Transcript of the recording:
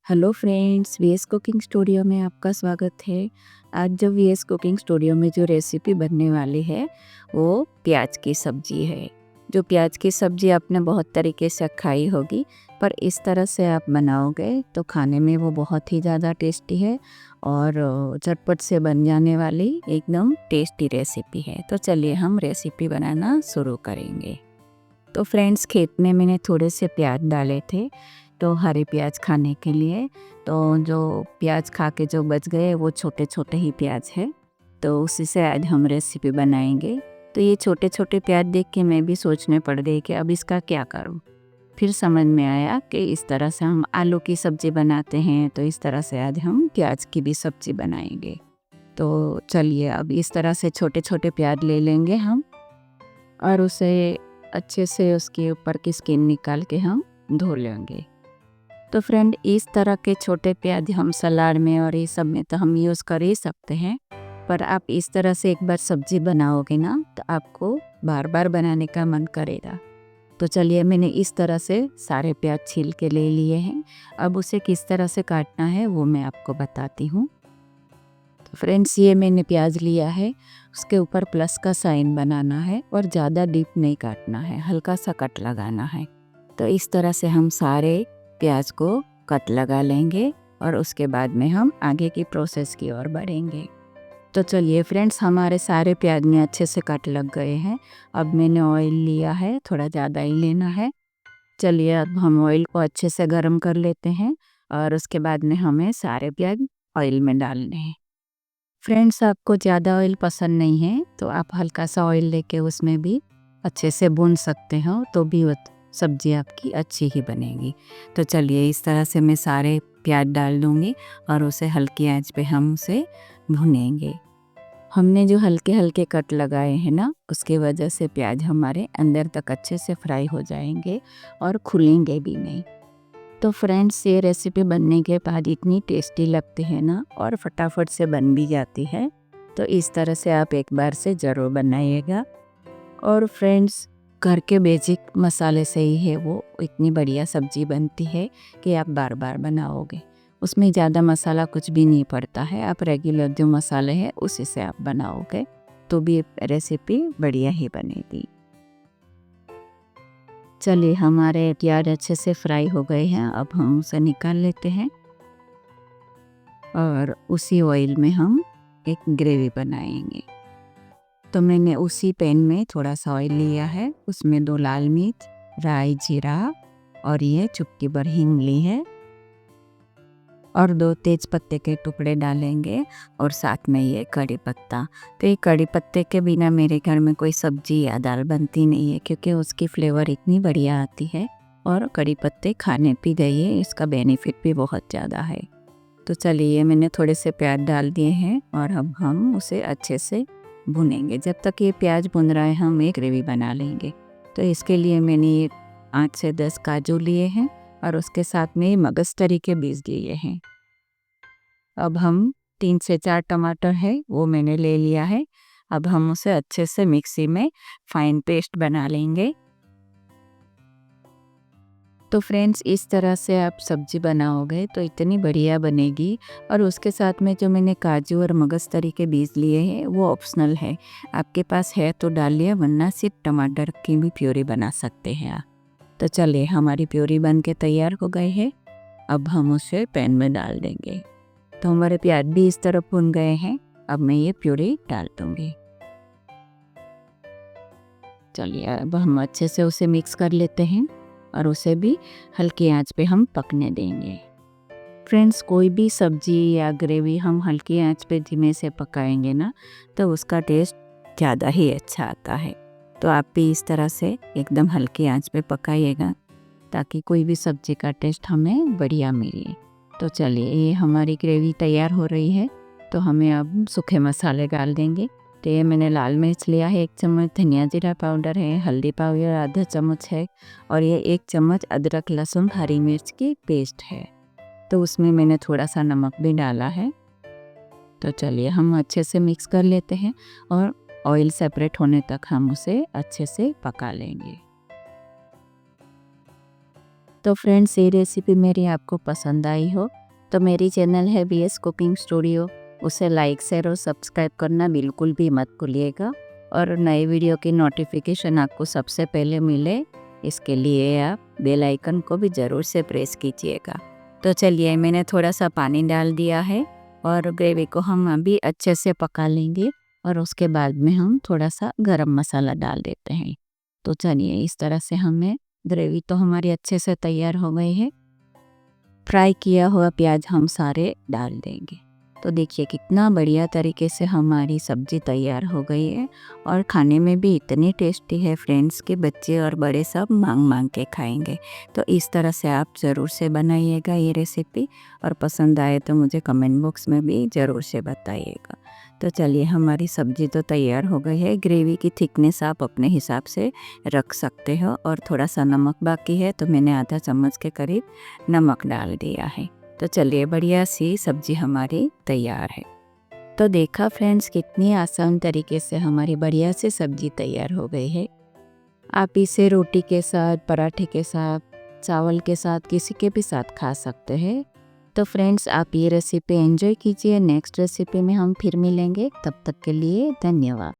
Hello friends, VS Cooking Studio में आपका स्वागत है। आज जो वीएस कुकिंग स्टूडियो में जो रेसिपी बनने वाली है वो प्याज की सब्जी है। जो प्याज की सब्जी आपने बहुत तरीके से खाई होगी, पर इस तरह से आप बनाओगे तो खाने में वो बहुत ही ज़्यादा टेस्टी है और झटपट से बन जाने वाली एकदम टेस्टी रेसिपी है। तो चलिए हम रेसिपी बनाना शुरू करेंगे। तो फ्रेंड्स, खेत में मैंने थोड़े से प्याज डाले थे, तो हरे प्याज खाने के लिए। तो जो प्याज खा के जो बच गए वो छोटे छोटे ही प्याज है, तो उसी से आज हम रेसिपी बनाएंगे। तो ये छोटे छोटे प्याज देख के मैं भी सोचने पड़ गई कि अब इसका क्या करूं। फिर समझ में आया कि इस तरह से हम आलू की सब्ज़ी बनाते हैं, तो इस तरह से आज हम प्याज की भी सब्ज़ी बनाएंगे। तो चलिए अब इस तरह से छोटे छोटे प्याज ले लेंगे हम, और उसे अच्छे से उसके ऊपर की स्किन निकाल के हम धो लेंगे। तो फ्रेंड, इस तरह के छोटे प्याज हम सलाद में और ये सब में तो हम यूज़ कर ही सकते हैं, पर आप इस तरह से एक बार सब्जी बनाओगे ना तो आपको बार बार बनाने का मन करेगा। तो चलिए, मैंने इस तरह से सारे प्याज छील के ले लिए हैं। अब उसे किस तरह से काटना है वो मैं आपको बताती हूँ। तो फ्रेंड्स, ये मैंने प्याज लिया है, उसके ऊपर प्लस का साइन बनाना है और ज़्यादा डीप नहीं काटना है, हल्का सा कट लगाना है। तो इस तरह से हम सारे प्याज को कट लगा लेंगे और उसके बाद में हम आगे की प्रोसेस की ओर बढ़ेंगे। तो चलिए फ्रेंड्स, हमारे सारे प्याज में अच्छे से कट लग गए हैं। अब मैंने ऑयल लिया है, थोड़ा ज़्यादा ही लेना है। चलिए अब हम ऑयल को अच्छे से गर्म कर लेते हैं और उसके बाद में हमें सारे प्याज ऑयल में डालने हैं। फ्रेंड्स, आपको ज़्यादा ऑयल पसंद नहीं है तो आप हल्का सा ऑयल लेके उसमें भी अच्छे से भून सकते हो, तो भी सब्जी आपकी अच्छी ही बनेगी। तो चलिए इस तरह से मैं सारे प्याज डाल दूँगी और उसे हल्की आंच पे हम उसे भुनेंगे। हमने जो हल्के हल्के कट लगाए हैं ना, उसकी वजह से प्याज हमारे अंदर तक अच्छे से फ्राई हो जाएंगे और खुलेंगे भी नहीं। तो फ्रेंड्स, ये रेसिपी बनने के बाद इतनी टेस्टी लगती है ना, और फटाफट से बन भी जाती है। तो इस तरह से आप एक बार से ज़रूर बनाइएगा। और फ्रेंड्स, घर के बेसिक मसाले से ही है वो इतनी बढ़िया सब्जी बनती है कि आप बार बार बनाओगे। उसमें ज़्यादा मसाला कुछ भी नहीं पड़ता है, आप रेगुलर जो मसाले हैं उसी से आप बनाओगे तो भी रेसिपी बढ़िया ही बनेगी। चलिए, हमारे प्याज अच्छे से फ्राई हो गए हैं, अब हम उसे निकाल लेते हैं और उसी ऑयल में हम एक ग्रेवी बनाएंगे। तो मैंने उसी पैन में थोड़ा सा ऑयल लिया है, उसमें 2 लाल मिर्च, राई, जीरा और ये चुटकी भर हींग ली है और 2 तेज पत्ते के टुकड़े डालेंगे और साथ में ये कड़ी पत्ता। तो ये कड़ी पत्ते के बिना मेरे घर में कोई सब्जी या दाल बनती नहीं है, क्योंकि उसकी फ्लेवर इतनी बढ़िया आती है और कड़ी पत्ते खाने भी गए, इसका बेनिफिट भी बहुत ज़्यादा है। तो चलिए, मैंने थोड़े से प्याज डाल दिए हैं और अब हम उसे अच्छे से भुनेंगे। जब तक ये प्याज भुन रहा है हम एक ग्रेवी बना लेंगे। तो इसके लिए मैंने ये 8 से 10 काजू लिए हैं और उसके साथ में मगजतरी के बीज लिए हैं। अब हम 3 से 4 टमाटर है वो मैंने ले लिया है। अब हम उसे अच्छे से मिक्सी में फाइन पेस्ट बना लेंगे। तो फ्रेंड्स, इस तरह से आप सब्जी बनाओगे तो इतनी बढ़िया बनेगी। और उसके साथ में जो मैंने काजू और मगजतरी के बीज लिए हैं वो ऑप्शनल है, आपके पास है तो डालिए, वरना सिर्फ टमाटर की भी प्यूरी बना सकते हैं आप। तो चलिए, हमारी प्यूरी बन के तैयार हो गई है। अब हम उसे पैन में डाल देंगे। तो हमारे प्याज भी इस तरह भुन गए हैं, अब मैं ये प्यूरी डाल दूँगी। चलिए, अब हम अच्छे से उसे मिक्स कर लेते हैं और उसे भी हल्की आंच पे हम पकने देंगे। फ्रेंड्स, कोई भी सब्जी या ग्रेवी हम हल्की आंच पे धीमे से पकाएंगे ना, तो उसका टेस्ट ज़्यादा ही अच्छा आता है। तो आप भी इस तरह से एकदम हल्की आंच पे पकाइएगा, ताकि कोई भी सब्जी का टेस्ट हमें बढ़िया मिले। तो चलिए, ये हमारी ग्रेवी तैयार हो रही है, तो हमें अब सूखे मसाले डाल देंगे। तो ये मैंने लाल मिर्च लिया है 1 चम्मच, धनिया जीरा पाउडर है, हल्दी पाउडर आधा चम्मच है और ये 1 चम्मच अदरक लहसुन हरी मिर्च की पेस्ट है। तो उसमें मैंने थोड़ा सा नमक भी डाला है। तो चलिए, हम अच्छे से मिक्स कर लेते हैं और ऑयल सेपरेट होने तक हम उसे अच्छे से पका लेंगे। तो फ्रेंड्स, ये रेसिपी मेरी आपको पसंद आई हो तो मेरी चैनल है BS कुकिंग स्टूडियो, उसे लाइक शेयर और सब्सक्राइब करना बिल्कुल भी मत भूलिएगा। और नए वीडियो की नोटिफिकेशन आपको सबसे पहले मिले, इसके लिए आप बेल आइकन को भी ज़रूर से प्रेस कीजिएगा। तो चलिए, मैंने थोड़ा सा पानी डाल दिया है और ग्रेवी को हम अभी अच्छे से पका लेंगे और उसके बाद में हम थोड़ा सा गरम मसाला डाल देते हैं। तो चलिए, इस तरह से हमें ग्रेवी तो हमारी अच्छे से तैयार हो गई है। फ्राई किया हुआ प्याज हम सारे डाल देंगे। तो देखिए कितना बढ़िया तरीके से हमारी सब्जी तैयार हो गई है और खाने में भी इतनी टेस्टी है फ्रेंड्स कि बच्चे और बड़े सब मांग मांग के खाएंगे। तो इस तरह से आप ज़रूर से बनाइएगा ये रेसिपी, और पसंद आए तो मुझे कमेंट बॉक्स में भी ज़रूर से बताइएगा। तो चलिए, हमारी सब्जी तो तैयार हो गई है। ग्रेवी की थिकनेस आप अपने हिसाब से रख सकते हो, और थोड़ा सा नमक बाकी है तो मैंने आधा चम्मच के करीब नमक डाल दिया है। तो चलिए, बढ़िया सी सब्जी हमारी तैयार है। तो देखा फ्रेंड्स, कितनी आसान तरीके से हमारी बढ़िया सी सब्जी तैयार हो गई है। आप इसे रोटी के साथ, पराठे के साथ, चावल के साथ, किसी के भी साथ खा सकते हैं। तो फ्रेंड्स, आप ये रेसिपी एंजॉय कीजिए। नेक्स्ट रेसिपी में हम फिर मिलेंगे, तब तक के लिए धन्यवाद।